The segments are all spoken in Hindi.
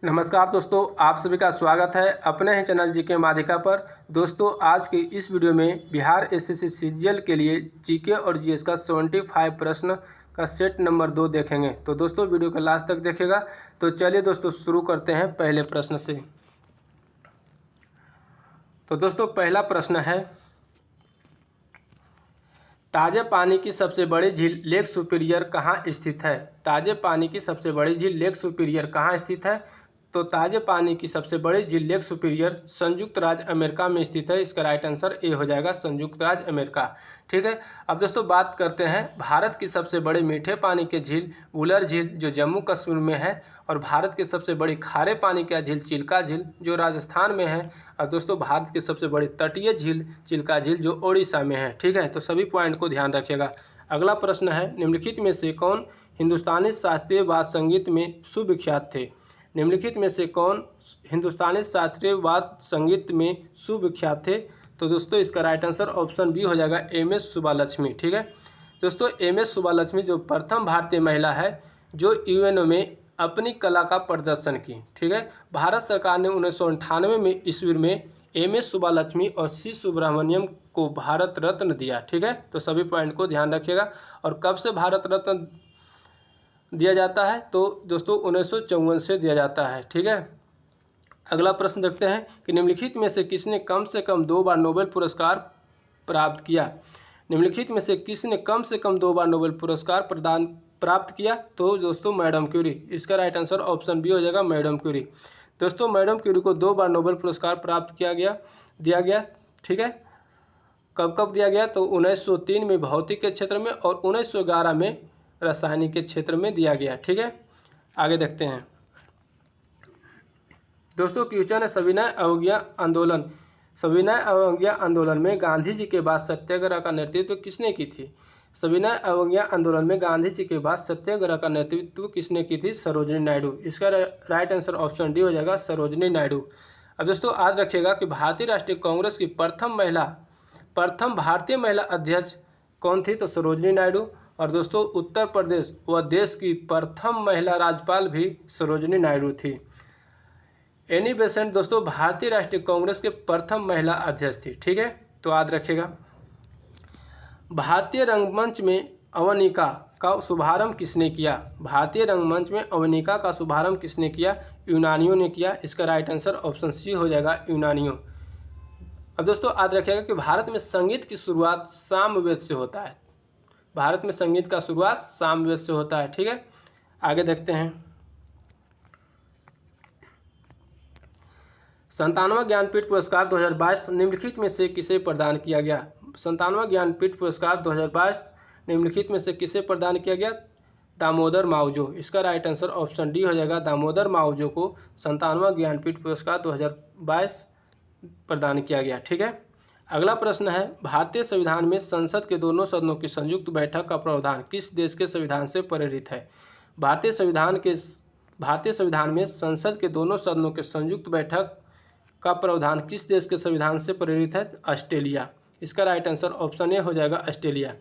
नमस्कार दोस्तों, आप सभी का स्वागत है अपने ही चैनल जीके माध्यिका पर। दोस्तों, आज की इस वीडियो में बिहार एसएससी सीजीएल के लिए जीके और जीएस का 75 प्रश्न का सेट नंबर 2 देखेंगे। तो दोस्तों, वीडियो को लास्ट तक देखिएगा। तो चलिए दोस्तों, शुरू करते हैं पहले प्रश्न से। तो दोस्तों, पहला प्रश्न है, ताजे पानी की सबसे बड़ी झील लेक सुपीरियर कहाँ स्थित है? ताजे पानी की सबसे बड़ी झील लेक सुपीरियर कहाँ स्थित है? तो ताजे पानी की सबसे बड़ी झील लेक सुपीरियर संयुक्त राज्य अमेरिका में स्थित है। इसका राइट आंसर ए हो जाएगा, संयुक्त राज्य अमेरिका। ठीक है। अब दोस्तों, बात करते हैं भारत की सबसे बड़ी मीठे पानी की झील वुलर झील जो जम्मू कश्मीर में है, और भारत की सबसे बड़ी खारे पानी की झील चिल्का झील जो राजस्थान में है। और दोस्तों, भारत की सबसे बड़ी तटीय झील चिल्का झील जो ओडिशा में है। ठीक है, तो सभी पॉइंट को ध्यान रखिएगा। अगला प्रश्न है, निम्नलिखित में से कौन हिंदुस्तानी शास्त्रीय वाद्य संगीत में सुविख्यात थे? निम्नलिखित में से कौन हिंदुस्तानी शास्त्रीय वाद्य संगीत में सुविख्यात थे? तो दोस्तों, इसका राइट आंसर ऑप्शन बी हो जाएगा, एम.एस. सुब्बालक्ष्मी। ठीक है दोस्तों, एम.एस. सुब्बालक्ष्मी जो प्रथम भारतीय महिला है जो यूएनओ में अपनी कला का प्रदर्शन की। ठीक है, भारत सरकार ने 1998 में ईस्वी में एम.एस. सुब्बालक्ष्मी और सी सुब्रमण्यम को भारत रत्न दिया। ठीक है, तो सभी पॉइंट को ध्यान रखिएगा। और कब से भारत रत्न दिया जाता है? तो दोस्तों, 1954 से दिया जाता है। ठीक है, अगला प्रश्न देखते हैं कि निम्नलिखित में से किसने कम से कम 2 बार नोबेल पुरस्कार प्राप्त किया? निम्नलिखित में से किसने कम से कम 2 बार नोबेल पुरस्कार प्राप्त किया? तो दोस्तों, मैडम क्यूरी। इसका राइट आंसर ऑप्शन बी हो जाएगा, मैडम क्यूरी। दोस्तों, मैडम क्यूरी को 2 बार नोबेल पुरस्कार प्राप्त दिया गया। ठीक है, कब कब दिया गया? तो 1903 में भौतिक के क्षेत्र में और 1911 में रासायनिक के क्षेत्र में दिया गया। ठीक है, आगे देखते हैं दोस्तों, क्वेश्चन है, सविनय अवज्ञा आंदोलन में गांधी जी के बाद सत्याग्रह का नेतृत्व किसने की थी? सविनय अवज्ञा आंदोलन में गांधी जी के बाद सत्याग्रह का नेतृत्व किसने की थी? सरोजिनी नायडू। इसका राइट आंसर ऑप्शन डी हो जाएगा, सरोजिनी नायडू। अब दोस्तों, याद रखिएगा कि भारतीय राष्ट्रीय कांग्रेस की प्रथम भारतीय महिला अध्यक्ष कौन थी? तो सरोजिनी नायडू। और दोस्तों, उत्तर प्रदेश व देश की प्रथम महिला राज्यपाल भी सरोजिनी नायडू थी। एनी बेसेंट दोस्तों भारतीय राष्ट्रीय कांग्रेस के प्रथम महिला अध्यक्ष थी। ठीक है, तो याद रखिएगा। भारतीय रंगमंच में अवनिका का शुभारंभ किसने किया? भारतीय रंगमंच में अवनिका का शुभारंभ किसने किया? यूनानियों ने किया। इसका राइट आंसर ऑप्शन सी हो जाएगा, यूनानियों। अब दोस्तों, याद रखिएगा कि भारत में संगीत की शुरुआत सामवेद से होता है। भारत में संगीत का शुरुआत सामवेद से होता है। ठीक है, आगे देखते हैं। 97वां ज्ञानपीठ पुरस्कार 2022 निम्नलिखित में से किसे प्रदान किया गया? 97वां ज्ञानपीठ पुरस्कार 2022 निम्नलिखित में से किसे प्रदान किया गया? दामोदर मावजो। इसका राइट आंसर ऑप्शन डी हो जाएगा, दामोदर मावजो को 97वां ज्ञानपीठ पुरस्कार 2022 प्रदान किया गया। ठीक है, अगला प्रश्न है, भारतीय संविधान में संसद के दोनों सदनों की संयुक्त बैठक का प्रावधान किस देश के संविधान से प्रेरित है? भारतीय संविधान में संसद के दोनों सदनों के संयुक्त बैठक का प्रावधान किस देश के संविधान से प्रेरित है? ऑस्ट्रेलिया। इसका राइट आंसर ऑप्शन ए हो जाएगा, ऑस्ट्रेलिया।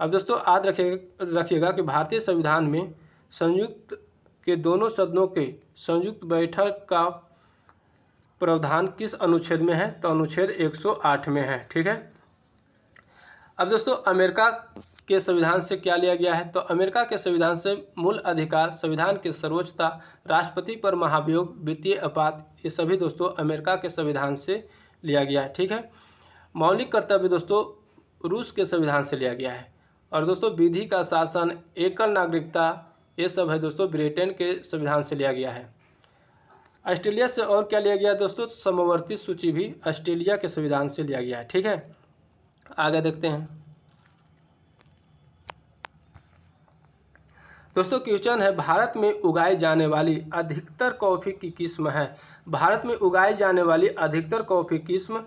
अब दोस्तों, याद रखिएगा कि भारतीय संविधान में संयुक्त के दोनों सदनों के संयुक्त बैठक का प्रावधान किस अनुच्छेद में है? तो अनुच्छेद 108 में है। ठीक है, अब दोस्तों, अमेरिका के संविधान से क्या लिया गया है? तो अमेरिका के संविधान से मूल अधिकार, संविधान की सर्वोच्चता, राष्ट्रपति पर महाभियोग, वित्तीय आपात, ये सभी दोस्तों अमेरिका के संविधान से लिया गया है। ठीक है, मौलिक कर्तव्य दोस्तों रूस के संविधान से लिया गया है। और दोस्तों, विधि का शासन, एकल नागरिकता, ये सब है दोस्तों ब्रिटेन के संविधान से लिया गया है। ऑस्ट्रेलिया से और क्या लिया गया दोस्तों? समवर्ती सूची भी ऑस्ट्रेलिया के संविधान से लिया गया है। ठीक है, आगे देखते हैं दोस्तों, क्वेश्चन है, भारत में उगाई जाने वाली अधिकतर कॉफ़ी की किस्म है? भारत में उगाई जाने वाली अधिकतर कॉफ़ी किस्म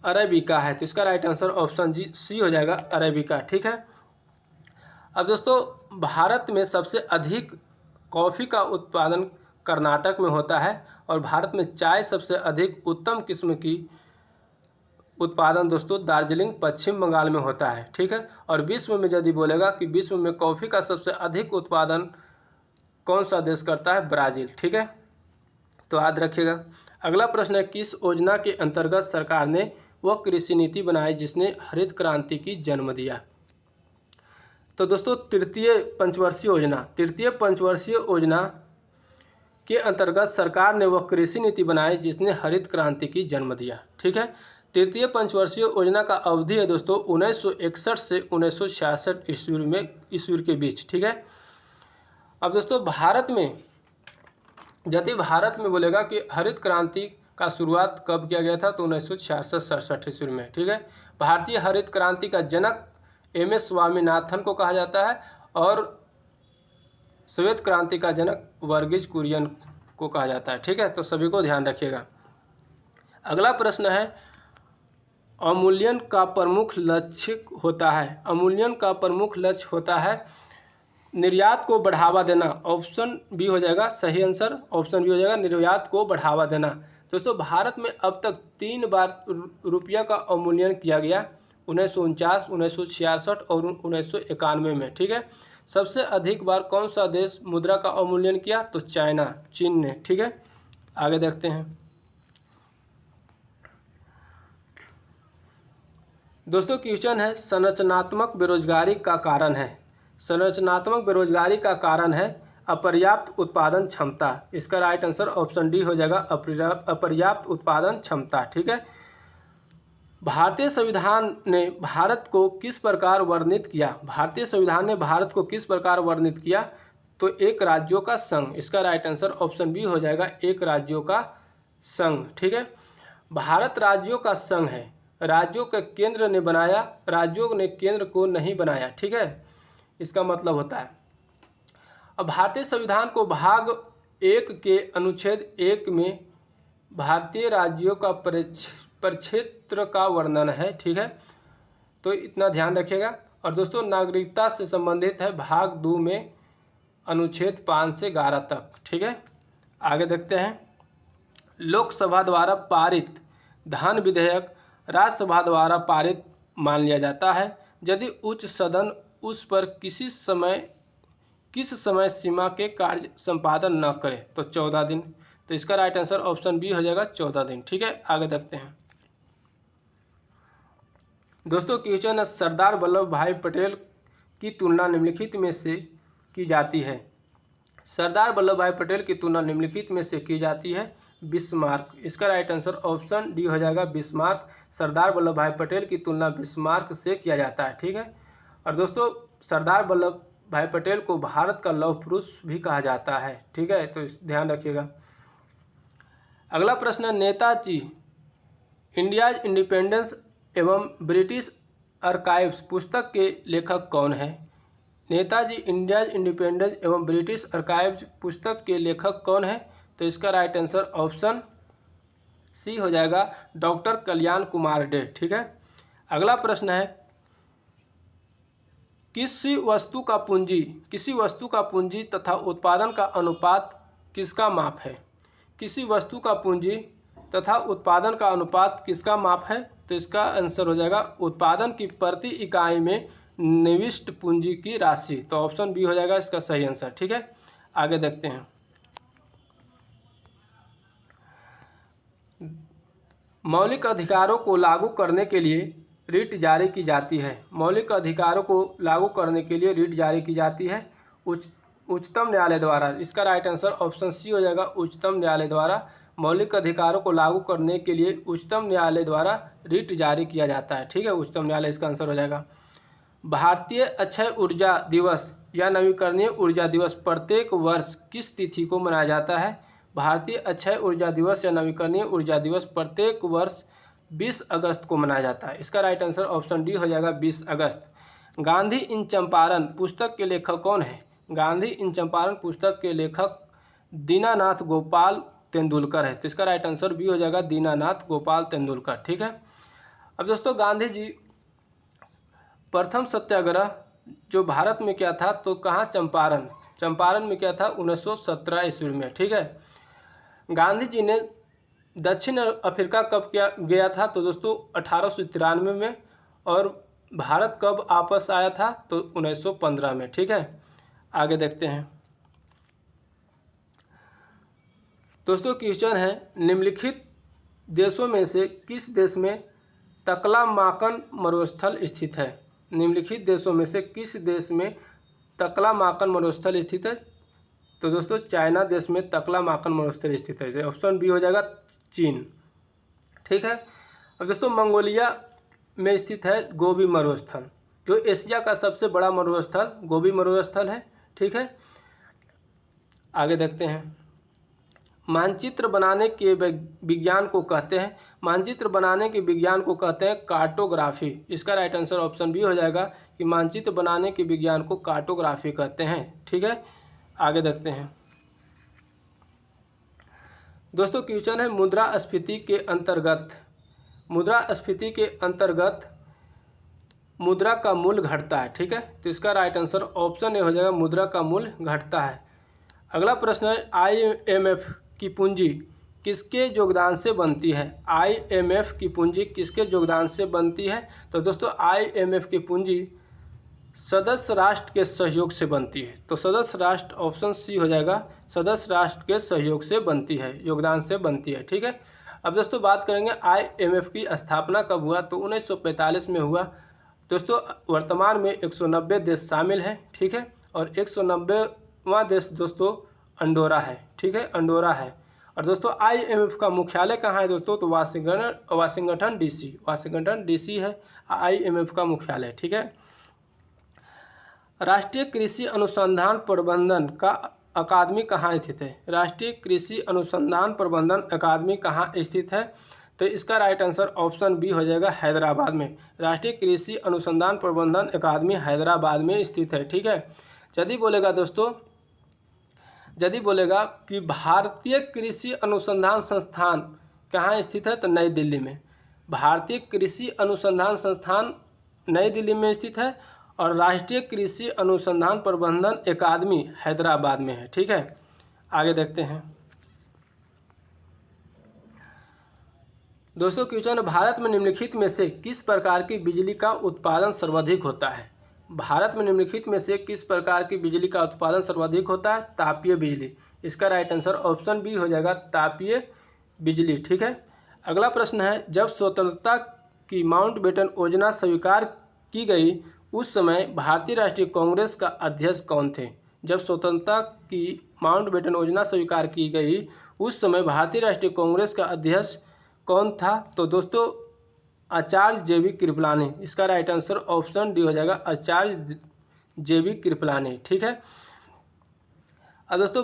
अरेबिका है। तो इसका राइट आंसर ऑप्शन सी हो जाएगा, अरेबिका। ठीक है, अब दोस्तों, भारत में सबसे अधिक कॉफ़ी का उत्पादन कर्नाटक में होता है, और भारत में चाय सबसे अधिक उत्तम किस्म की उत्पादन दोस्तों दार्जिलिंग पश्चिम बंगाल में होता है। ठीक है, और विश्व में यदि बोलेगा कि विश्व में कॉफ़ी का सबसे अधिक उत्पादन कौन सा देश करता है? ब्राज़ील। ठीक है, तो याद रखिएगा। अगला प्रश्न है, किस योजना के अंतर्गत सरकार ने वह कृषि नीति बनाई जिसने हरित क्रांति की जन्म दिया? तो दोस्तों तृतीय पंचवर्षीय योजना के अंतर्गत सरकार ने वह कृषि नीति बनाई जिसने हरित क्रांति की जन्म दिया। ठीक है, तृतीय पंचवर्षीय योजना का अवधि है दोस्तों 1961 से 1966 ईस्वी के बीच। ठीक है, अब दोस्तों भारत में यदि भारत में बोलेगा कि हरित क्रांति का शुरुआत कब किया गया था, तो 1966 ईस्वी में। ठीक है, भारतीय हरित क्रांति का जनक एम.एस. स्वामीनाथन को कहा जाता है और श्वेत क्रांति का जनक वर्गीज कुरियन को कहा जाता है। ठीक है, तो सभी को ध्यान रखिएगा। अगला प्रश्न है, अवमूल्यन का प्रमुख लक्ष्य होता है निर्यात को बढ़ावा देना। ऑप्शन बी हो जाएगा सही आंसर, ऑप्शन बी हो जाएगा निर्यात को बढ़ावा देना। दोस्तों भारत में अब तक 3 बार रुपया का अवमूल्यन किया गया, 1949, 1966 और 1991 में। ठीक है, सबसे अधिक बार कौन सा देश मुद्रा का अवमूल्यन किया, तो चीन ने। ठीक है, आगे देखते हैं। दोस्तों क्वेश्चन है, संरचनात्मक बेरोजगारी का कारण है अपर्याप्त उत्पादन क्षमता। इसका राइट आंसर ऑप्शन डी हो जाएगा अपर्याप्त उत्पादन क्षमता। ठीक है, भारतीय संविधान ने भारत को किस प्रकार वर्णित किया, तो एक राज्यों का संघ। इसका राइट आंसर ऑप्शन बी हो जाएगा एक राज्यों का संघ। ठीक है, भारत राज्यों का संघ है, राज्यों के केंद्र ने बनाया, राज्यों ने केंद्र को नहीं बनाया। ठीक है, इसका मतलब होता है। अब भारतीय संविधान को भाग 1 के अनुच्छेद 1 में भारतीय राज्यों का परिक्षेत्र का वर्णन है। ठीक है, तो इतना ध्यान रखिएगा। और दोस्तों नागरिकता से संबंधित है भाग 2 में अनुच्छेद 5 से 11 तक। ठीक है, आगे देखते हैं। लोकसभा द्वारा पारित धन विधेयक राज्यसभा द्वारा पारित मान लिया जाता है यदि उच्च सदन उस पर किस समय सीमा के कार्य संपादन न करे, तो 14 दिन। तो इसका राइट आंसर ऑप्शन बी हो जाएगा 14 दिन। ठीक है, आगे देखते हैं। दोस्तों क्वेश्चन है, सरदार वल्लभ भाई पटेल की तुलना निम्नलिखित में से की जाती है। सरदार वल्लभ भाई पटेल की तुलना निम्नलिखित में से की जाती है बिस्मार्क। इसका राइट आंसर ऑप्शन डी हो जाएगा बिस्मार्क। सरदार वल्लभ भाई पटेल की तुलना बिस्मार्क से किया जाता है। ठीक है, और दोस्तों सरदार वल्लभ भाई पटेल को भारत का लौह पुरुष भी कहा जाता है। ठीक है, तो ध्यान रखिएगा। अगला प्रश्न है, नेताजी इंडियाज इंडिपेंडेंस एवं ब्रिटिश आर्काइव्स पुस्तक के लेखक कौन है? नेताजी इंडियाज इंडिपेंडेंस एवं ब्रिटिश आर्काइव्स पुस्तक के लेखक कौन है? तो इसका राइट आंसर ऑप्शन सी हो जाएगा डॉक्टर कल्याण कुमार डे। ठीक है, अगला प्रश्न है, किसी वस्तु का पूंजी तथा उत्पादन का अनुपात किसका माप है? किसी वस्तु का पूंजी तथा उत्पादन का अनुपात किसका माप है? तो इसका आंसर हो जाएगा उत्पादन की प्रति इकाई में निविष्ट पूंजी की राशि। तो ऑप्शन बी हो जाएगा इसका सही आंसर। ठीक है, आगे देखते हैं। मौलिक अधिकारों को लागू करने के लिए रिट जारी की जाती है। मौलिक अधिकारों को लागू करने के लिए रिट जारी की जाती है उच्चतम न्यायालय द्वारा। इसका राइट आंसर ऑप्शन सी हो जाएगा उच्चतम न्यायालय द्वारा। मौलिक अधिकारों को लागू करने के लिए उच्चतम न्यायालय द्वारा रिट जारी किया जाता है। ठीक है, उच्चतम न्यायालय इसका आंसर हो जाएगा। भारतीय अक्षय ऊर्जा दिवस या नवीकरणीय ऊर्जा दिवस प्रत्येक वर्ष किस तिथि को मनाया जाता है? भारतीय अक्षय ऊर्जा दिवस या नवीकरणीय ऊर्जा दिवस प्रत्येक वर्ष 20 अगस्त को मनाया जाता है। इसका राइट आंसर ऑप्शन डी हो जाएगा 20 अगस्त। गांधी इन चंपारण पुस्तक के लेखक कौन है? गांधी इन चंपारण पुस्तक के लेखक दीनानाथ गोपाल तेंदुलकर है। तो इसका राइट आंसर बी हो जाएगा दीनानाथ गोपाल तेंदुलकर। ठीक है, अब दोस्तों गांधी जी प्रथम सत्याग्रह जो भारत में क्या था, तो कहाँ? चंपारण में क्या था? 1917 ईस्वी में। ठीक है, गांधी जी ने दक्षिण अफ्रीका कब गया था? तो दोस्तों 1893 में। और भारत कब वापस आया था? तो 1915 में। ठीक है, आगे देखते हैं। दोस्तों क्वेश्चन है, निम्नलिखित देशों में से किस देश में तकलामाकन मरुस्थल स्थित है? निम्नलिखित देशों में से किस देश में तकलामाकन मरुस्थल स्थित है? तो दोस्तों चाइना देश में तकलामाकन मरुस्थल स्थित है। ऑप्शन बी हो जाएगा चीन। ठीक है। अब दोस्तों मंगोलिया में स्थित है गोबी मरुस्थल, जो एशिया का सबसे बड़ा मरुस्थल गोबी मरुस्थल है। ठीक है, आगे देखते हैं। मानचित्र बनाने के विज्ञान को कहते हैं, मानचित्र बनाने के विज्ञान को कहते हैं कार्टोग्राफी। इसका राइट आंसर ऑप्शन बी हो जाएगा कि मानचित्र बनाने के विज्ञान को कार्टोग्राफी कहते हैं। ठीक है, आगे देखते हैं। दोस्तों क्वेश्चन है, मुद्रास्फीति के अंतर्गत मुद्रा का मूल्य घटता है। ठीक है, तो इसका राइट आंसर ऑप्शन ए हो जाएगा, मुद्रा का मूल्य घटता है। अगला प्रश्न है, IMF की पूंजी किसके योगदान से बनती है? IMF की पूंजी किसके योगदान से बनती है? तो दोस्तों IMF की पूंजी सदस्य राष्ट्र के सहयोग से बनती है। तो सदस्य राष्ट्र ऑप्शन सी हो जाएगा, सदस्य राष्ट्र के सहयोग से बनती है, योगदान से बनती है। ठीक है। अब दोस्तों बात करेंगे IMF की स्थापना कब हुआ? तो 1945 में हुआ। दोस्तों वर्तमान में 190 देश शामिल हैं। ठीक है, और 190वां देश दोस्तों अंडोरा है। ठीक है, अंडोरा है। और दोस्तों IMF का मुख्यालय कहाँ है दोस्तों? तो वाशिंगटन DC है IMF का मुख्यालय। ठीक है। राष्ट्रीय कृषि अनुसंधान प्रबंधन का अकादमी कहाँ स्थित है? राष्ट्रीय कृषि अनुसंधान प्रबंधन अकादमी कहाँ स्थित है? तो इसका राइट आंसर ऑप्शन बी हो जाएगा, हैदराबाद में। राष्ट्रीय कृषि अनुसंधान प्रबंधन अकादमी हैदराबाद में स्थित है। ठीक है। यदि बोलेगा कि भारतीय कृषि अनुसंधान संस्थान कहाँ स्थित है? तो नई दिल्ली में। भारतीय कृषि अनुसंधान संस्थान नई दिल्ली में स्थित है और राष्ट्रीय कृषि अनुसंधान प्रबंधन अकादमी हैदराबाद में है। ठीक है, आगे देखते हैं। दोस्तों क्वेश्चन, भारत में निम्नलिखित में से किस प्रकार की बिजली का उत्पादन सर्वाधिक होता है? भारत में निम्नलिखित में से किस प्रकार की बिजली का उत्पादन सर्वाधिक होता है? तापीय बिजली। इसका राइट आंसर ऑप्शन बी हो जाएगा, तापीय बिजली। ठीक है। अगला प्रश्न है, जब स्वतंत्रता की माउंटबेटन योजना स्वीकार की गई उस समय भारतीय राष्ट्रीय कांग्रेस का अध्यक्ष कौन थे? जब स्वतंत्रता की माउंटबेटन योजना स्वीकार की गई उस समय भारतीय राष्ट्रीय कांग्रेस का अध्यक्ष कौन था? तो दोस्तों आचार्य JB कृपलानी। इसका राइट आंसर ऑप्शन डी हो जाएगा, आचार्य JB कृपलानी। ठीक है। अब दोस्तों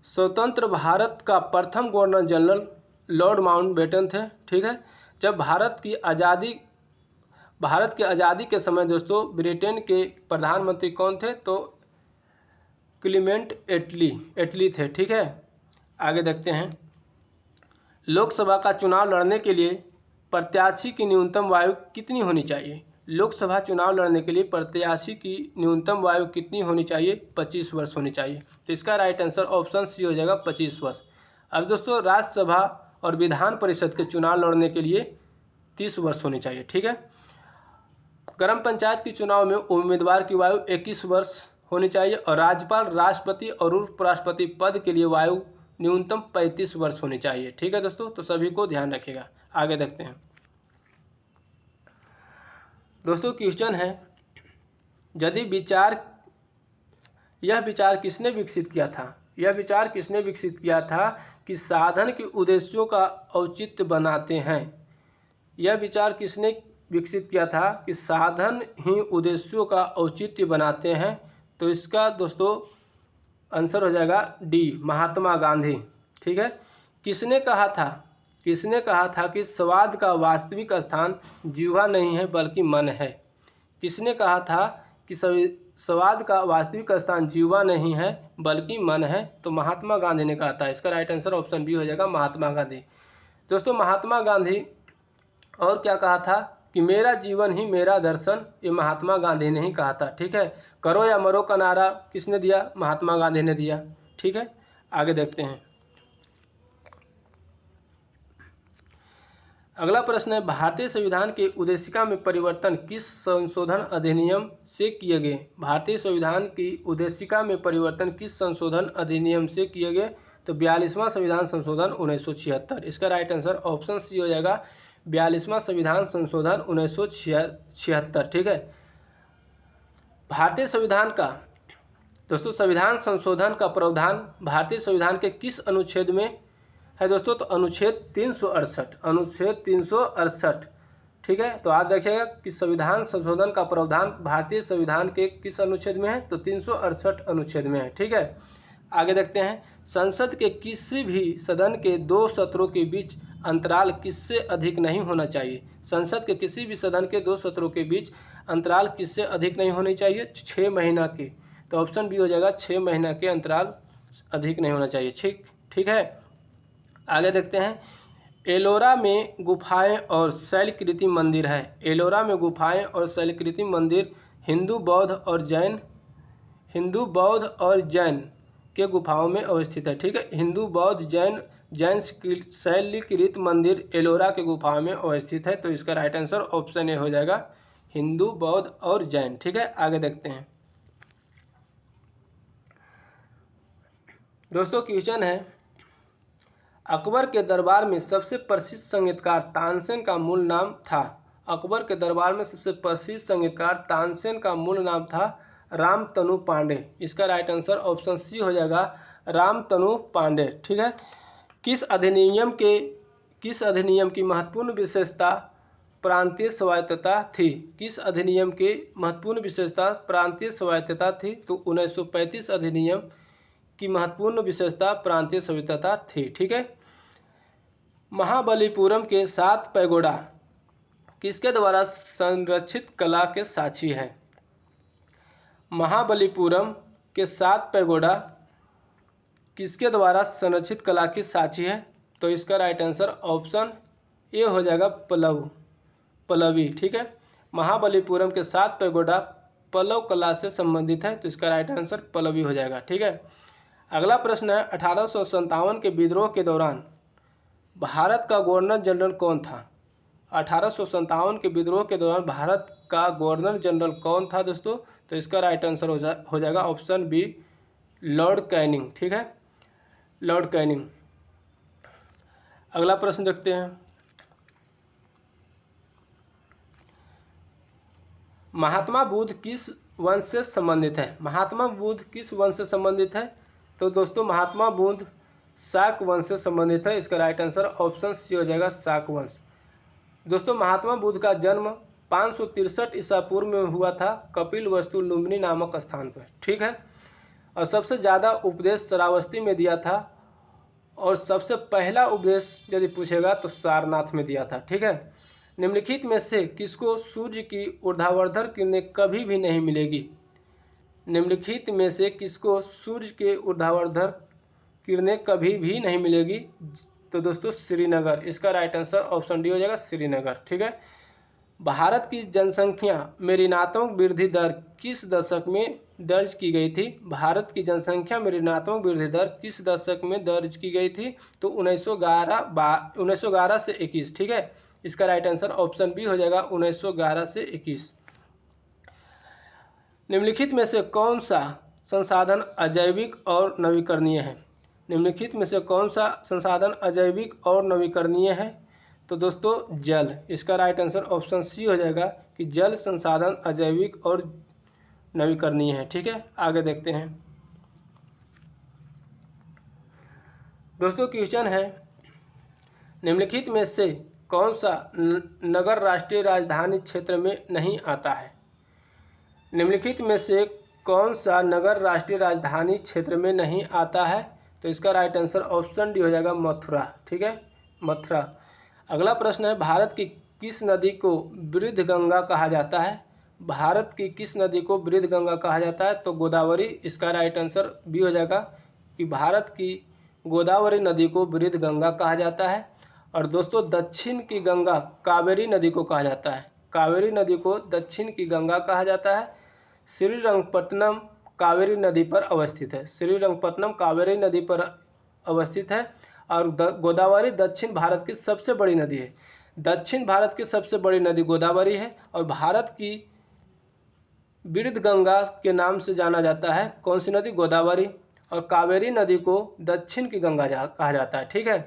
स्वतंत्र भारत का प्रथम गवर्नर जनरल लॉर्ड माउंटबेटन थे। ठीक है। जब भारत की आज़ादी के समय दोस्तों ब्रिटेन के प्रधानमंत्री कौन थे? तो क्लीमेंट एटली थे। ठीक है, आगे देखते हैं। लोकसभा का चुनाव लड़ने के लिए प्रत्याशी की न्यूनतम आयु कितनी होनी चाहिए? लोकसभा चुनाव लड़ने के लिए प्रत्याशी की न्यूनतम आयु कितनी होनी चाहिए? 25 वर्ष होनी चाहिए। तो इसका राइट आंसर ऑप्शन सी हो जाएगा, 25 वर्ष। अब दोस्तों राज्यसभा और विधान परिषद के चुनाव लड़ने के लिए 30 वर्ष होनी चाहिए। ठीक है। ग्राम पंचायत के चुनाव में उम्मीदवार की आयु 21 वर्ष होनी चाहिए और राज्यपाल, राष्ट्रपति और उपराष्ट्रपति पद के लिए आयु न्यूनतम 35 वर्ष होनी चाहिए। ठीक है दोस्तों, तो सभी को ध्यान रखिएगा। आगे देखते हैं। दोस्तों क्वेश्चन है, यह विचार किसने विकसित किया था? यह विचार किसने विकसित किया था कि साधन के उद्देश्यों का औचित्य बनाते हैं? यह विचार किसने विकसित किया था कि साधन ही उद्देश्यों का औचित्य बनाते हैं? तो इसका दोस्तों आंसर हो जाएगा डी, महात्मा गांधी। ठीक है। किसने कहा था कि स्वाद का वास्तविक स्थान जीवा नहीं है बल्कि मन है? किसने कहा था कि स्वाद का वास्तविक स्थान जीवा नहीं है बल्कि मन है? तो महात्मा गांधी ने कहा था। इसका राइट आंसर ऑप्शन बी हो जाएगा, महात्मा गांधी। दोस्तों महात्मा गांधी और क्या कहा था कि मेरा जीवन ही मेरा दर्शन, ये महात्मा गांधी ने ही कहा था। ठीक है। करो या मरो का नारा किसने दिया? महात्मा गांधी ने दिया। ठीक है, आगे देखते हैं। अगला प्रश्न है, भारतीय संविधान की उद्देशिका में परिवर्तन किस संशोधन अधिनियम से किए गए? भारतीय संविधान की उद्देशिका में परिवर्तन किस संशोधन अधिनियम से किए गए? तो 42वां संविधान संशोधन 1976। इसका राइट आंसर ऑप्शन सी हो जाएगा, 42वां संविधान संशोधन 1976। ठीक है। भारतीय संविधान का दोस्तों संविधान संशोधन का प्रावधान भारतीय संविधान के किस अनुच्छेद में है दोस्तों? तो अनुच्छेद 368, अनुच्छेद 368। ठीक है, तो याद रखिएगा कि संविधान संशोधन का प्रावधान भारतीय संविधान के किस अनुच्छेद में है? तो 368 अनुच्छेद में है। ठीक है, आगे देखते हैं, संसद के किसी भी सदन के 2 सत्रों के बीच अंतराल किससे अधिक नहीं होना चाहिए? संसद के किसी भी सदन के 2 सत्रों के बीच अंतराल किससे अधिक नहीं होनी चाहिए? 6 महीना के। तो ऑप्शन बी हो जाएगा, 6 महीना के अंतराल अधिक नहीं होना चाहिए। ठीक है, आगे देखते हैं, एलोरा में गुफाएं और शैलकृति मंदिर है। एलोरा में गुफाएं और शैलकृति मंदिर हिंदू बौद्ध और जैन के गुफाओं में अवस्थित है। ठीक है, हिंदू बौद्ध जैन शैलकृत मंदिर एलोरा के गुफाओं में अवस्थित है। तो इसका राइट आंसर ऑप्शन ए हो जाएगा, हिंदू बौद्ध और जैन। ठीक है, आगे देखते हैं दोस्तों, क्वेश्चन है, अकबर के दरबार में सबसे प्रसिद्ध संगीतकार तानसेन का मूल नाम था। अकबर के दरबार में सबसे प्रसिद्ध संगीतकार तानसेन का मूल नाम था रामतनु पांडे। इसका राइट आंसर ऑप्शन सी हो जाएगा, रामतनु पांडे। ठीक है, किस अधिनियम की महत्वपूर्ण विशेषता प्रांतीय स्वायत्तता थी? किस अधिनियम की महत्वपूर्ण विशेषता प्रांतीय स्वायत्तता थी? तो 1935 अधिनियम की महत्वपूर्ण विशेषता प्रांतीय स्वायत्तता थी। ठीक है, महाबलीपुरम के 7 पैगोडा किसके द्वारा संरक्षित कला के साक्षी हैं? महाबलीपुरम के 7 पैगोडा किसके द्वारा संरक्षित कला की साक्षी है? तो इसका राइट आंसर ऑप्शन ए हो जाएगा, पल्लवी। ठीक है, महाबलीपुरम के 7 पैगोडा पल्लव कला से संबंधित है। तो इसका राइट आंसर पल्लवी हो जाएगा। ठीक है, अगला प्रश्न है, 1857 के विद्रोह के दौरान भारत का गवर्नर जनरल कौन था? 1857 के विद्रोह के दौरान भारत का गवर्नर जनरल कौन था दोस्तों? तो इसका राइट आंसर हो जाएगा ऑप्शन बी, लॉर्ड कैनिंग। ठीक है, लॉर्ड कैनिंग। अगला प्रश्न देखते हैं, महात्मा बुद्ध किस वंश से संबंधित है? महात्मा बुद्ध किस वंश से संबंधित है? तो दोस्तों महात्मा बुद्ध शाक वंश से संबंधित है। इसका राइट आंसर ऑप्शन सी हो जाएगा, शाक वंश। दोस्तों महात्मा बुद्ध का जन्म 563 ईसा पूर्व में हुआ था, कपिलवस्तु लुम्बिनी नामक स्थान पर। ठीक है, और सबसे ज़्यादा उपदेश श्रावस्ती में दिया था, और सबसे पहला उपदेश यदि पूछेगा तो सारनाथ में दिया था। ठीक है, निम्नलिखित में से किसको सूर्य की ऊर्ध्वाधर किरणें कभी भी नहीं मिलेगी? निम्नलिखित में से किसको सूर्य के ऊर्ध्वाधर किरणें कभी भी नहीं मिलेगी? तो दोस्तों श्रीनगर। इसका राइट आंसर ऑप्शन डी हो जाएगा, श्रीनगर। ठीक है, भारत की जनसंख्या में ऋणात्मक वृद्धि दर किस दशक में दर्ज की गई थी? भारत की जनसंख्या में ऋणात्मक वृद्धि दर किस दशक में दर्ज की गई थी? तो 1911 से 21। ठीक है, इसका राइट आंसर ऑप्शन बी हो जाएगा, 1911 से 21। निम्नलिखित में से कौन सा संसाधन अजैविक और नवीकरणीय है? निम्नलिखित में से कौन सा संसाधन अजैविक और नवीकरणीय है? तो दोस्तों जल। इसका राइट आंसर ऑप्शन सी हो जाएगा कि जल संसाधन अजैविक और नवीकरणीय है। ठीक है, आगे देखते हैं दोस्तों, क्वेश्चन है, निम्नलिखित में से कौन सा नगर राष्ट्रीय राजधानी क्षेत्र में नहीं आता है? निम्नलिखित में से कौन सा नगर राष्ट्रीय राजधानी क्षेत्र में नहीं आता है? तो इसका राइट आंसर ऑप्शन डी हो जाएगा, मथुरा। ठीक है, मथुरा। अगला प्रश्न है, भारत की किस नदी को वृद्ध गंगा कहा जाता है? भारत की किस नदी को वृद्ध गंगा कहा जाता है? तो गोदावरी। इसका राइट आंसर बी हो जाएगा कि भारत की गोदावरी नदी को वृद्ध गंगा कहा जाता है। और दोस्तों दक्षिण की गंगा कावेरी नदी को कहा जाता है। कावेरी नदी को दक्षिण की गंगा कहा जाता है। श्रीरंगपट्टनम कावेरी नदी पर अवस्थित है। श्रीरंगपट्टनम कावेरी नदी पर अवस्थित है। और गोदावरी दक्षिण भारत की सबसे बड़ी नदी है। दक्षिण भारत की सबसे बड़ी नदी गोदावरी है और भारत की वृद्ध गंगा के नाम से जाना जाता है। कौन सी नदी? गोदावरी। और कावेरी नदी को दक्षिण की गंगा कहा जाता है। ठीक है।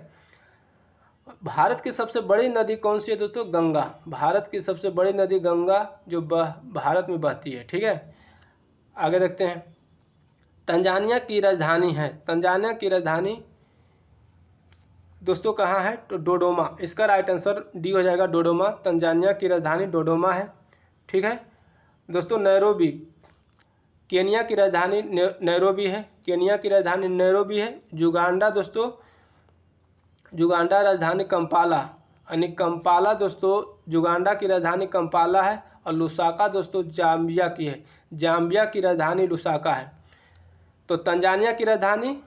भारत की सबसे बड़ी नदी कौन सी है दोस्तों? गंगा। भारत की सबसे बड़ी नदी गंगा जो भारत में बहती है। ठीक है। आगे देखते हैं। तंजानिया की राजधानी है, तंजानिया की राजधानी दोस्तों कहाँ है? तो डोडोमा। इसका राइट आंसर डी हो जाएगा, डोडोमा। तंजानिया की राजधानी डोडोमा है। ठीक है दोस्तों। नैरोबी, केनिया की राजधानी नैरोबी है, केनिया की राजधानी नैरोबी है। युगांडा दोस्तों, युगांडा राजधानी कंपाला, यानी कंपाला दोस्तों युगांडा की राजधानी कंपाला है। और लुसाका दोस्तों जाम्बिया की है, जाम्बिया की राजधानी लुसाका है। तो तंजानिया की राजधानी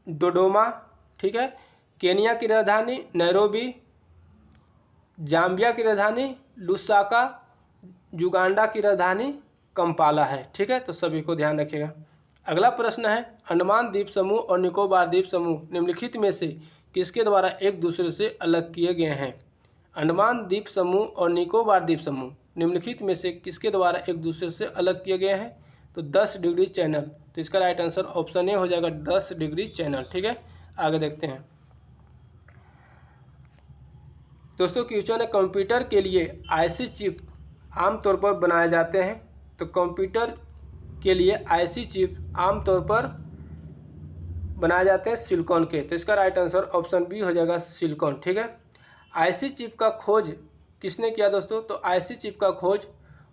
डोडोमा, ठीक है। केनिया की राजधानी नैरोबी, जाम्बिया की राजधानी लुसाका, युगांडा की राजधानी कंपाला है। ठीक है। तो सभी को ध्यान रखिएगा। अगला प्रश्न है, अंडमान द्वीप समूह और निकोबार द्वीप समूह निम्नलिखित में से किसके द्वारा एक दूसरे से अलग किए गए हैं? अंडमान द्वीप समूह और निकोबार द्वीप समूह निम्नलिखित में से किसके द्वारा एक दूसरे से अलग किए गए हैं? तो 10 डिग्री चैनल। तो इसका राइट आंसर ऑप्शन ए हो जाएगा, 10 डिग्री चैनल। ठीक है। आगे देखते हैं दोस्तों, क्वेश्चन है कंप्यूटर के लिए आईसी चिप आमतौर पर बनाए जाते हैं। तो कंप्यूटर के लिए आईसी चिप आमतौर पर बनाए जाते हैं सिलिकॉन के। तो इसका राइट आंसर ऑप्शन बी हो जाएगा, सिलिकॉन। ठीक है। आईसी चिप का खोज किसने किया दोस्तों? तो आईसी चिप का खोज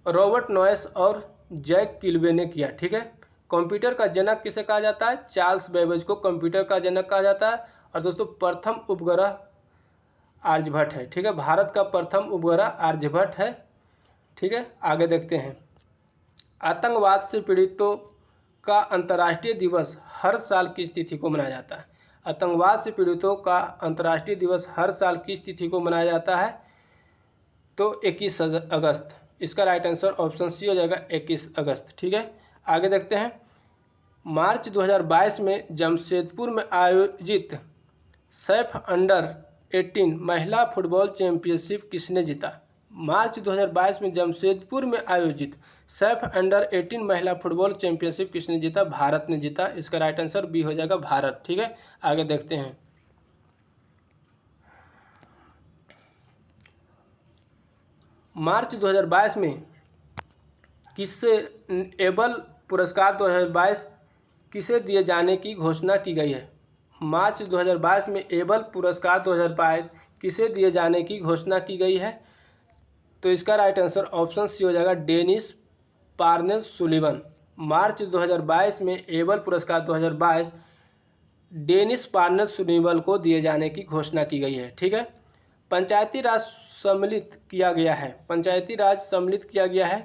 रॉबर्ट नॉयस और जैक किल्वे ने किया। ठीक है। कंप्यूटर का जनक किसे कहा जाता है? चार्ल्स बेबेज को कंप्यूटर का जनक कहा जाता है। और दोस्तों प्रथम उपग्रह आर्यभट्ट है। ठीक है। भारत का प्रथम उपग्रह आर्यभट्ट है। ठीक है। आगे देखते हैं। आतंकवाद से पीड़ितों का अंतर्राष्ट्रीय दिवस हर साल किस तिथि को मनाया जाता है? आतंकवाद से पीड़ितों का अंतर्राष्ट्रीय दिवस हर साल किस तिथि को मनाया जाता है? तो 21 अगस्त। इसका राइट आंसर ऑप्शन सी हो जाएगा, 21 अगस्त। ठीक है। आगे देखते हैं। मार्च 2022 में जमशेदपुर में आयोजित सैफ अंडर 18 महिला फुटबॉल चैंपियनशिप किसने जीता? मार्च 2022 में जमशेदपुर में आयोजित सैफ अंडर 18 महिला फुटबॉल चैंपियनशिप किसने जीता? भारत ने जीता। इसका राइट आंसर बी हो जाएगा, भारत। ठीक है। आगे देखते हैं। मार्च 2022 में किससे एबल पुरस्कार 2022 किसे दिए जाने की घोषणा की गई है? मार्च 2022 में एबल पुरस्कार 2022 किसे दिए जाने की घोषणा की गई है? तो इसका राइट आंसर ऑप्शन सी हो जाएगा, डेनिस पार्नेल सुलिवन। मार्च 2022 में एबल पुरस्कार 2022 डेनिस पार्नेल सुलिवन को दिए जाने की घोषणा की गई है। ठीक है। पंचायती राज सम्मिलित किया गया है, पंचायती राज सम्मिलित किया गया है,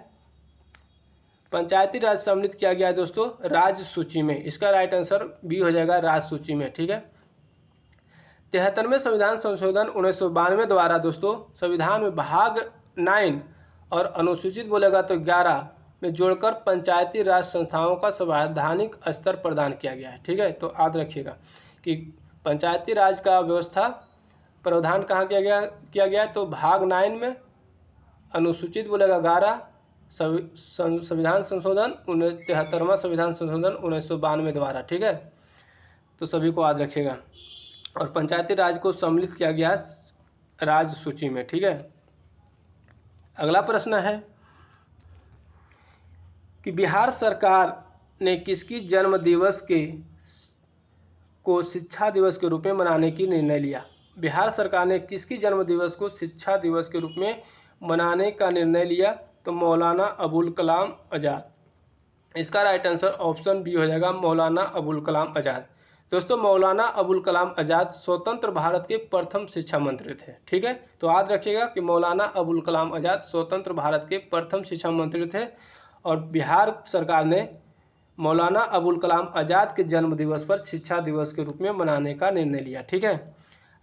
पंचायती राज सम्मिलित किया गया है दोस्तों राज्य सूची में। इसका राइट आंसर बी हो जाएगा, राज्य सूची में। ठीक है। 73वें संविधान संशोधन 1992 द्वारा दोस्तों संविधान में भाग 9 और अनुसूचित बोलेगा तो 11 में जोड़कर पंचायती राज संस्थाओं का संवैधानिक स्तर प्रदान किया गया है। ठीक है। तो याद रखिएगा कि पंचायती राज का व्यवस्था प्रावधान कहाँ किया गया तो भाग 9 में, अनुसूचित बोलेगा 11, संविधान संशोधन 73वां संविधान संशोधन 1992 द्वारा। ठीक है। तो सभी को याद रखिएगा। और पंचायती राज को सम्मिलित किया गया राज्य सूची में। ठीक है। अगला प्रश्न है कि बिहार सरकार ने किसकी जन्म दिवस को शिक्षा दिवस के रूप में मनाने की निर्णय लिया? बिहार सरकार ने किसकी जन्म दिवस को शिक्षा दिवस के रूप में मनाने का निर्णय लिया? तो मौलाना अबुल कलाम आज़ाद। इसका राइट आंसर ऑप्शन बी हो जाएगा, मौलाना अबुल कलाम आज़ाद। दोस्तों मौलाना अबुल कलाम आज़ाद स्वतंत्र भारत के प्रथम शिक्षा मंत्री थे। ठीक है। तो याद रखिएगा कि मौलाना अबुल कलाम आज़ाद स्वतंत्र भारत के प्रथम शिक्षा मंत्री थे और बिहार सरकार ने मौलाना अबुल कलाम आज़ाद के जन्म दिवस पर शिक्षा दिवस के रूप में मनाने का निर्णय लिया। ठीक है।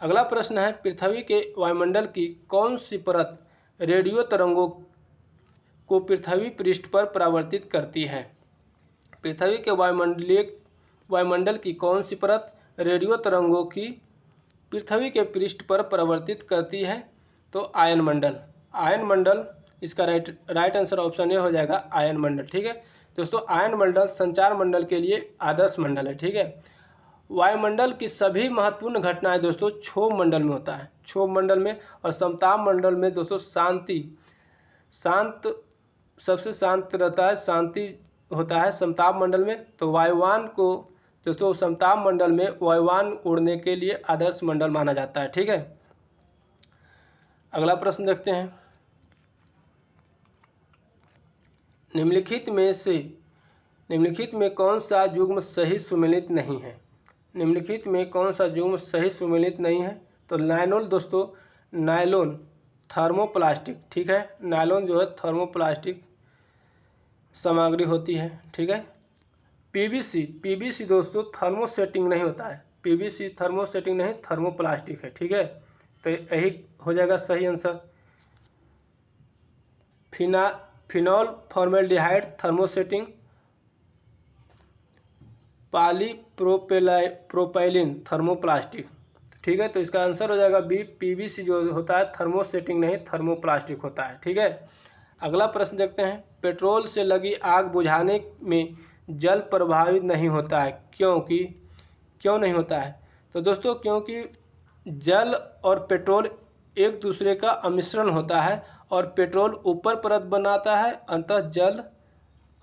अगला प्रश्न है, पृथ्वी के वायुमंडल की कौन सी परत रेडियो तरंगों को पृथ्वी पृष्ठ पर परावर्तित करती है? पृथ्वी के वायुमंडल की कौन सी परत रेडियो तरंगों की पृथ्वी के पृष्ठ पर परावर्तित करती है? तो आयन मंडल। आयन मंडल इसका राइट आंसर ऑप्शन ए हो जाएगा, आयन मंडल। ठीक है दोस्तों, आयन मंडल संचार मंडल के लिए आदर्श मंडल है। ठीक है, वायुमंडल की सभी महत्वपूर्ण घटनाएं दोस्तों क्षोभ मंडल में होता है, क्षोभ मंडल में। और समताप मंडल में दोस्तों शांत सबसे शांत रहता है, शांति होता है समताप मंडल में। तो वायुयान को दोस्तों समताप मंडल में वायुयान उड़ने के लिए आदर्श मंडल माना जाता है। ठीक है, अगला प्रश्न देखते हैं। निम्नलिखित में कौन सा युग्म सही सुमेलित नहीं है? निम्नलिखित में कौन सा युग्म सही सुमेलित नहीं है? तो नायलॉन दोस्तों, नायलॉन थर्मोप्लास्टिक। ठीक है, नायलॉन जो है थर्मोप्लास्टिक सामग्री होती है। ठीक है, पीवीसी दोस्तों थर्मोसेटिंग नहीं होता है, पीवीसी थर्मोसेटिंग नहीं, थर्मोप्लास्टिक है। ठीक है, तो यही हो जाएगा सही answer. Phenol formaldehyde thermosetting, polypropylene thermoplastic. ठीक है, तो इसका आंसर हो जाएगा बी, पीवीसी जो होता है थर्मोसेटिंग नहीं, थर्मोप्लास्टिक होता है। ठीक है, अगला प्रश्न देखते हैं। पेट्रोल से लगी आग बुझाने में जल प्रभावित नहीं होता है, क्यों नहीं होता है? तो दोस्तों क्योंकि जल और पेट्रोल एक दूसरे का मिश्रण होता है और पेट्रोल ऊपर परत बनाता है,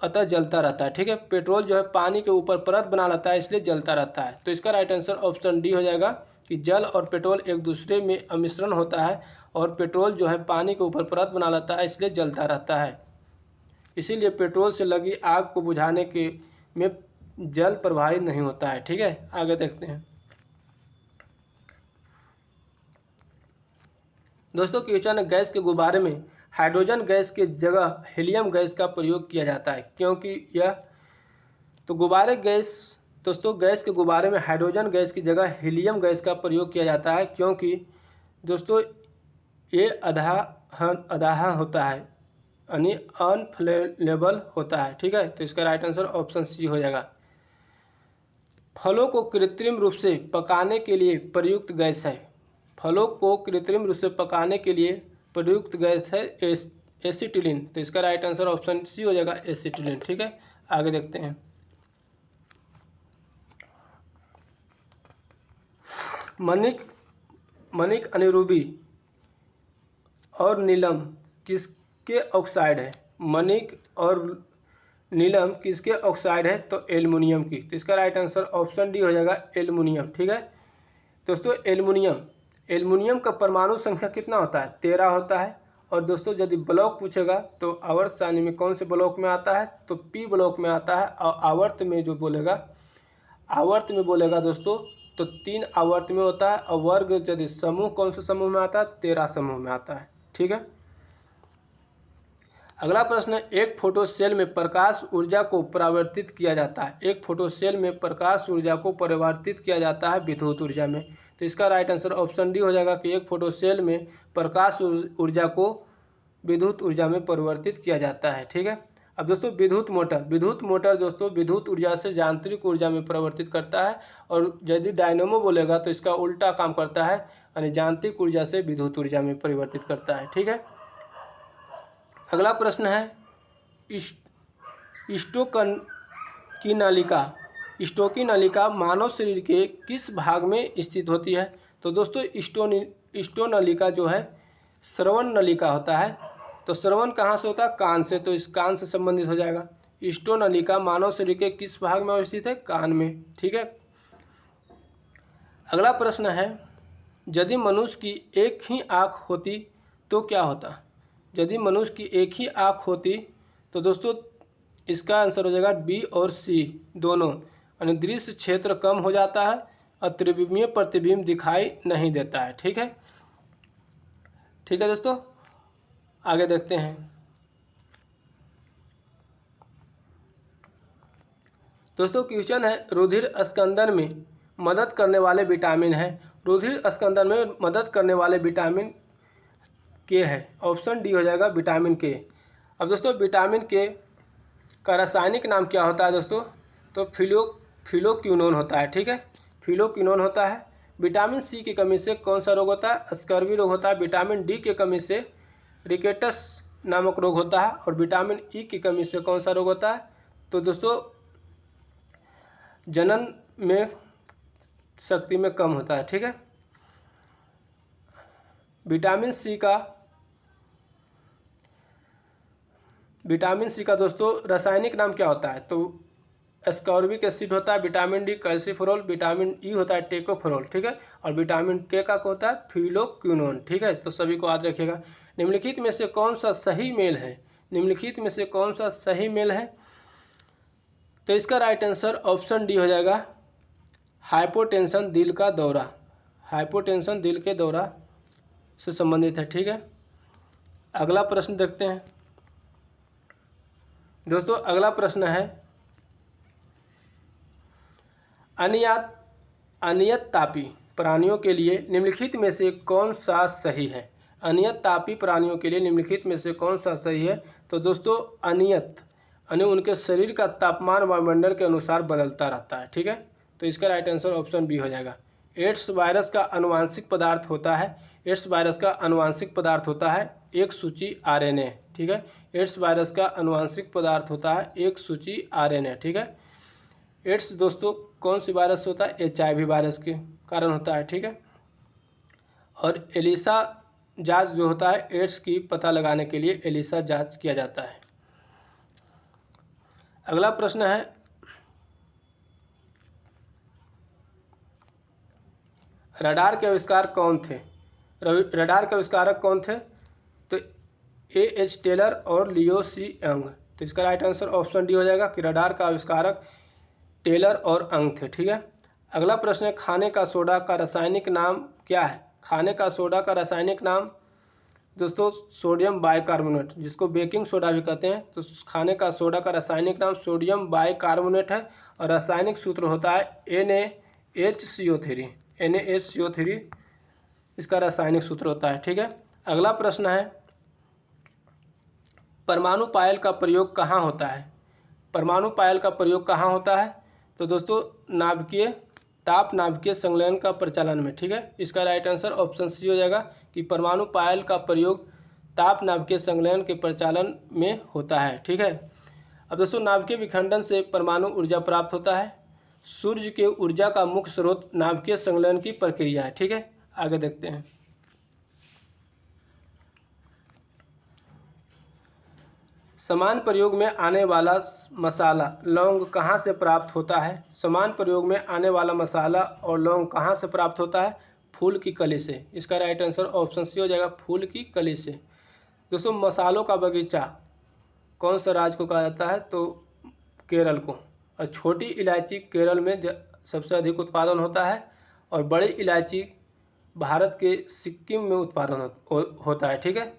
अतः जलता रहता है। ठीक है, पेट्रोल जो है पानी के ऊपर परत बना लेता है, इसलिए जलता रहता है। तो इसका राइट आंसर ऑप्शन डी हो जाएगा कि जल और पेट्रोल एक दूसरे में मिश्रण होता है और पेट्रोल जो है पानी के ऊपर परत बना लेता है, इसलिए जलता रहता है। इसीलिए पेट्रोल से लगी आग को बुझाने के में जल प्रभावित नहीं होता है। ठीक है, आगे देखते हैं। दोस्तों क्वेश्चन है, गैस के गुब्बारे में हाइड्रोजन गैस के जगह हीलियम गैस का प्रयोग किया जाता है, क्योंकि यह तो दोस्तों गैस के गुब्बारे में हाइड्रोजन गैस की जगह हीलियम गैस का प्रयोग किया जाता है, क्योंकि दोस्तों ये अदाह होता है, यानी अनफ्लेमेबल होता है। ठीक है, तो इसका राइट आंसर ऑप्शन सी हो जाएगा। फलों को कृत्रिम रूप से पकाने के लिए प्रयुक्त गैस है, फलों को कृत्रिम रूप से पकाने के लिए प्रयुक्त गैस है एसिटिलीन। तो इसका राइट आंसर ऑप्शन सी हो जाएगा, एसिटिलीन। ठीक है, आगे देखते हैं। मणिक अनिरुबी और नीलम किसके ऑक्साइड है? मणिक और नीलम किसके ऑक्साइड है? तो एल्युमिनियम की। तो इसका राइट आंसर ऑप्शन डी हो जाएगा, एल्युमिनियम। ठीक है दोस्तों, एल्युमिनियम का परमाणु संख्या कितना होता है? 13 होता है। और दोस्तों यदि ब्लॉक पूछेगा तो आवर्त सारणी में कौन से ब्लॉक में आता है? तो पी ब्लॉक में आता है। और आवर्त में बोलेगा दोस्तों तो 3 आवर्त में होता है। और वर्ग यदि समूह कौन से समूह में आता है? 13 समूह में आता है। ठीक है, अगला प्रश्न है, एक फोटो सेल में प्रकाश ऊर्जा को परावर्तित किया जाता है, एक फोटो सेल में प्रकाश ऊर्जा को परिवर्तित किया जाता है विद्युत ऊर्जा में। तो इसका राइट आंसर ऑप्शन डी हो जाएगा कि एक फोटो सेल में प्रकाश ऊर्जा को विद्युत ऊर्जा में परिवर्तित किया जाता है। ठीक है, अब दोस्तों विद्युत मोटर दोस्तों विद्युत ऊर्जा से यांत्रिक ऊर्जा में परिवर्तित करता है। और यदि डायनेमो बोलेगा तो इसका उल्टा काम करता है, यानी यांत्रिक ऊर्जा से विद्युत ऊर्जा में परिवर्तित करता है। ठीक है, अगला प्रश्न है, स्टोकी नलिका मानव शरीर के किस भाग में स्थित होती है? तो दोस्तों स्टो नलिका जो है श्रवण नलिका होता है। तो श्रवण कहाँ से होता है? कान से। तो इस कान से संबंधित हो जाएगा। स्टो नलिका मानव शरीर के किस भाग में स्थित है? कान में। ठीक है, अगला प्रश्न है, यदि मनुष्य की एक ही आँख होती तो क्या होता? यदि मनुष्य की एक ही आँख होती तो दोस्तों इसका आंसर हो जाएगा बी और सी दोनों, यानी दृश्य क्षेत्र कम हो जाता है और त्रिविमीय प्रतिबिंब दिखाई नहीं देता है। ठीक है दोस्तों, आगे देखते हैं। दोस्तों क्वेश्चन है, रुधिर स्कंदन में मदद करने वाले विटामिन है। रुधिर स्कंदन में मदद करने वाले विटामिन के है। ऑप्शन डी हो जाएगा विटामिन के। अब दोस्तों विटामिन के का रासायनिक नाम क्या होता है दोस्तों? तो फिलोक्विनोन होता है। ठीक है, फिलोक्विनोन होता है। विटामिन सी की कमी से कौन सा रोग होता है? स्कर्वी रोग होता है। विटामिन डी की कमी से रिकेटस नामक रोग होता है। और विटामिन ई की कमी से कौन सा रोग होता है? तो दोस्तों जनन में शक्ति में कम होता है। ठीक है। विटामिन सी का दोस्तों रासायनिक नाम क्या होता है? तो एस्कॉर्बिक एसिड होता है। Vitamin D calciferol. Vitamin E होता है टेकोफेरॉल। ठीक है। और विटामिन के का होता है फिलोक्विनोन। ठीक है। तो सभी को याद रखिएगा। निम्नलिखित में से कौन सा सही मेल है? निम्नलिखित में से कौन सा सही मेल है? तो इसका राइट आंसर ऑप्शन डी हो जाएगा, हाइपोटेंशन दिल का दौरा। हाइपोटेंशन दिल के दौरा से संबंधित है। ठीक है। अगला प्रश्न देखते हैं दोस्तों। अगला प्रश्न है अनियत तापी प्राणियों के लिए निम्नलिखित में से कौन सा सही है? अनियत तापी प्राणियों के लिए निम्नलिखित में से कौन सा सही है? तो दोस्तों अनियत उनके शरीर का तापमान वायुमंडल के अनुसार बदलता रहता है। ठीक है। तो इसका राइट आंसर ऑप्शन बी हो जाएगा। एड्स वायरस का आनुवांशिक पदार्थ होता है। एड्स वायरस का आनुवांशिक पदार्थ होता है एक सूची आरएनए। ठीक है। एड्स वायरस का आनुवांशिक पदार्थ होता है एक सूची आरएनए। ठीक है। एड्स दोस्तों कौन सी वायरस होता है? HIV वायरस के कारण होता है। ठीक है। और एलिसा जांच जो होता है एड्स की पता लगाने के लिए एलिसा जांच किया जाता है। अगला प्रश्न है रडार के आविष्कार कौन थे? रडार के आविष्कारक कौन थे? तो A.H. टेलर और लियो सी यंग। तो इसका राइट आंसर ऑप्शन डी हो जाएगा कि रडार का आविष्कारक टेलर और यंग थे। ठीक है। अगला प्रश्न है खाने का सोडा का रासायनिक नाम क्या है? खाने का सोडा का रासायनिक नाम दोस्तों सोडियम बाइकार्बोनेट, जिसको बेकिंग सोडा भी कहते हैं। तो खाने का सोडा का रासायनिक नाम सोडियम बाइकार्बोनेट है। और रासायनिक सूत्र होता है NaHCO3 इसका रासायनिक सूत्र होता है। ठीक है। अगला प्रश्न है परमाणु पायल का प्रयोग कहाँ होता है? परमाणु पायल का प्रयोग कहाँ होता है? तो दोस्तों ताप नाभिकीय संलयन का प्रचालन में। ठीक है। इसका राइट आंसर ऑप्शन सी हो जाएगा कि परमाणु पायल का प्रयोग ताप नाभिकीय संलयन के प्रचालन में होता है। ठीक है। अब दोस्तों नाभिकीय विखंडन से परमाणु ऊर्जा प्राप्त होता है। सूर्य के ऊर्जा का मुख्य स्रोत नाभिकीय संलयन की प्रक्रिया है। ठीक है। आगे देखते हैं। समान प्रयोग में आने वाला मसाला लौंग कहाँ से प्राप्त होता है? समान प्रयोग में आने वाला मसाला और लौंग कहाँ से प्राप्त होता है? फूल की कली से। इसका राइट आंसर ऑप्शन सी हो जाएगा, फूल की कली से। दोस्तों मसालों का बगीचा कौन सा राज्य को कहा जाता है? तो केरल को। और छोटी इलायची केरल में सबसे अधिक उत्पादन होता है। और बड़ी इलायची भारत के सिक्किम में उत्पादन होता है। ठीक है।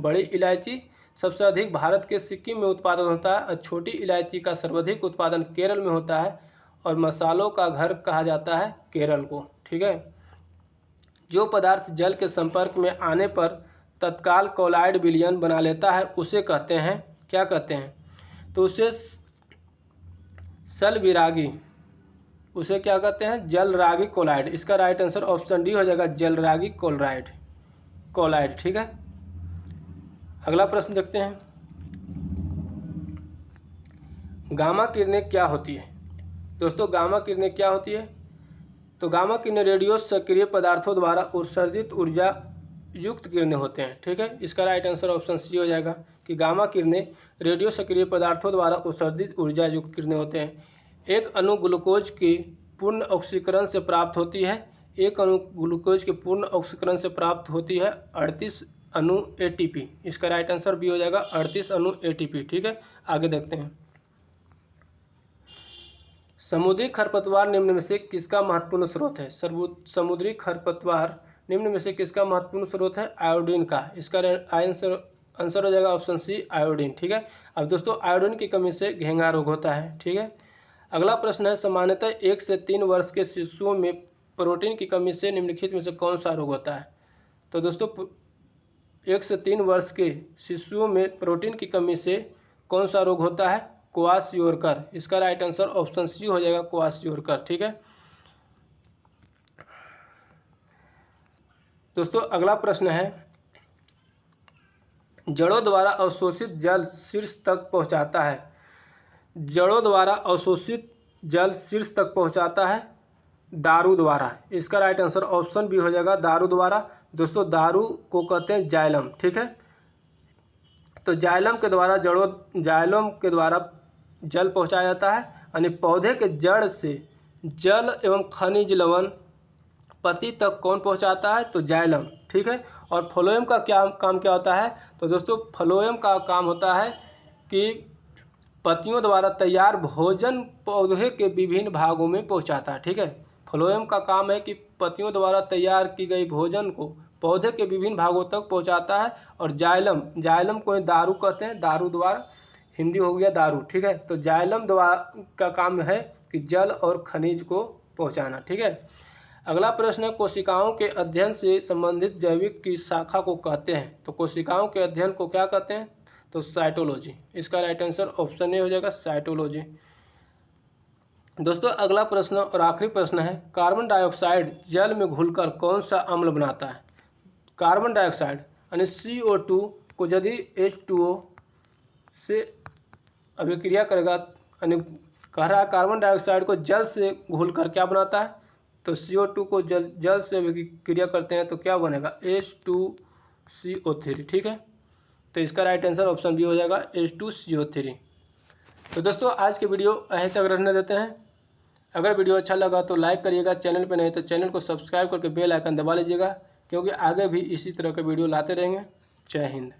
बड़ी इलायची सबसे अधिक भारत के सिक्किम में उत्पादन होता है। और छोटी इलायची का सर्वाधिक उत्पादन केरल में होता है। और मसालों का घर कहा जाता है केरल को। ठीक है। जो पदार्थ जल के संपर्क में आने पर तत्काल कोलाइड विलयन बना लेता है उसे कहते हैं, क्या कहते हैं? तो उसे सलविरागी, उसे क्या कहते हैं? जलरागी कोलाइड। इसका राइट आंसर ऑप्शन डी हो जाएगा, जलरागी कोलाइड। ठीक है। अगला प्रश्न देखते हैं। गामा किरणें क्या होती है? दोस्तों गामा किरणें क्या होती है? तो गामा किरणें रेडियो सक्रिय पदार्थों द्वारा उत्सर्जित ऊर्जा युक्त किरणें होते हैं। ठीक है। इसका राइट आंसर ऑप्शन सी हो जाएगा कि गामा किरणें रेडियो सक्रिय पदार्थों द्वारा उत्सर्जित ऊर्जा युक्त किरणें होते हैं। एक अणु ग्लूकोज की पूर्ण ऑक्सीकरण से प्राप्त होती है। एक अणु ग्लूकोज के पूर्ण ऑक्सीकरण से प्राप्त होती है 38 अणु ATP। इसका राइट आंसर भी हो जाएगा 38 अणु ATP। ठीक है। आगे देखते हैं। समुद्री खरपतवार निम्न में से किसका महत्वपूर्ण स्रोत है? समुद्री खरपतवार निम्न में से किसका महत्वपूर्ण स्रोत है? आयोडीन का। इसका आंसर हो जाएगा ऑप्शन सी, आयोडीन। ठीक है। अब दोस्तों आयोडीन की कमी से घेंघा रोग होता है। ठीक है। अगला प्रश्न है सामान्यतः 1 से 3 वर्ष के शिशुओं में प्रोटीन की कमी से निम्नलिखित में से कौन सा रोग होता है? तो दोस्तों 1 से 3 वर्ष के शिशुओं में प्रोटीन की कमी से कौन सा रोग होता है? क्वाशियोरकर। इसका राइट आंसर ऑप्शन सी हो जाएगा, क्वाशियोरकर। ठीक है। दोस्तों अगला प्रश्न है, जड़ों द्वारा अवशोषित जल शीर्ष तक पहुंचाता है। जड़ों द्वारा अवशोषित जल शीर्ष तक पहुंचाता है दारू द्वारा। इसका राइट आंसर ऑप्शन बी हो जाएगा, दारू द्वारा। दोस्तों दारू को कहते हैं जाइलम, ठीक है। तो जाइलम के द्वारा जाइलम के द्वारा जल पहुंचाया जाता है, यानी पौधे के जड़ से जल एवं खनिज लवण पत्ती तक कौन पहुंचाता है, तो जाइलम, ठीक है। और फ्लोएम का क्या काम क्या होता है, तो दोस्तों फ्लोएम का काम होता है कि पत्तियों द्वारा तैयार भोजन पौधे के विभिन्न भागों में पहुंचाता है, ठीक है। फ्लोएम का काम है कि पत्तियों द्वारा तैयार की गई भोजन को पौधे के विभिन्न भागों तक पहुंचाता है। और जाइलम को दारू कहते हैं, दारू द्वारा, हिंदी हो गया दारू, ठीक है। तो जाइलम द्वारा का काम है कि जल और खनिज को पहुंचाना, ठीक है। अगला प्रश्न है, कोशिकाओं के अध्ययन से संबंधित जैविक की शाखा को कहते हैं। तो कोशिकाओं के अध्ययन को क्या कहते हैं, तो साइटोलॉजी। इसका राइट आंसर ऑप्शन ए हो जाएगा, साइटोलॉजी। दोस्तों अगला प्रश्न और आखिरी प्रश्न है, कार्बन डाइऑक्साइड जल में घुलकर कौन सा अम्ल बनाता है। कार्बन डाइऑक्साइड यानी CO2 को यदि H2O से अभिक्रिया करेगा, यानी कह रहा है कार्बन डाइऑक्साइड को जल से घुलकर क्या बनाता है, तो CO2 को जल से अभिक्रिया करते हैं तो क्या बनेगा, H2CO3, ठीक है। तो इसका राइट आंसर ऑप्शन बी हो जाएगा, H2CO3। तो दोस्तों आज की वीडियो यहीं तक रहने देते हैं। अगर वीडियो अच्छा लगा तो लाइक करिएगा, चैनल पे नहीं तो चैनल को सब्सक्राइब करके बेल आइकन दबा लीजिएगा, क्योंकि आगे भी इसी तरह के वीडियो लाते रहेंगे। जय हिंद।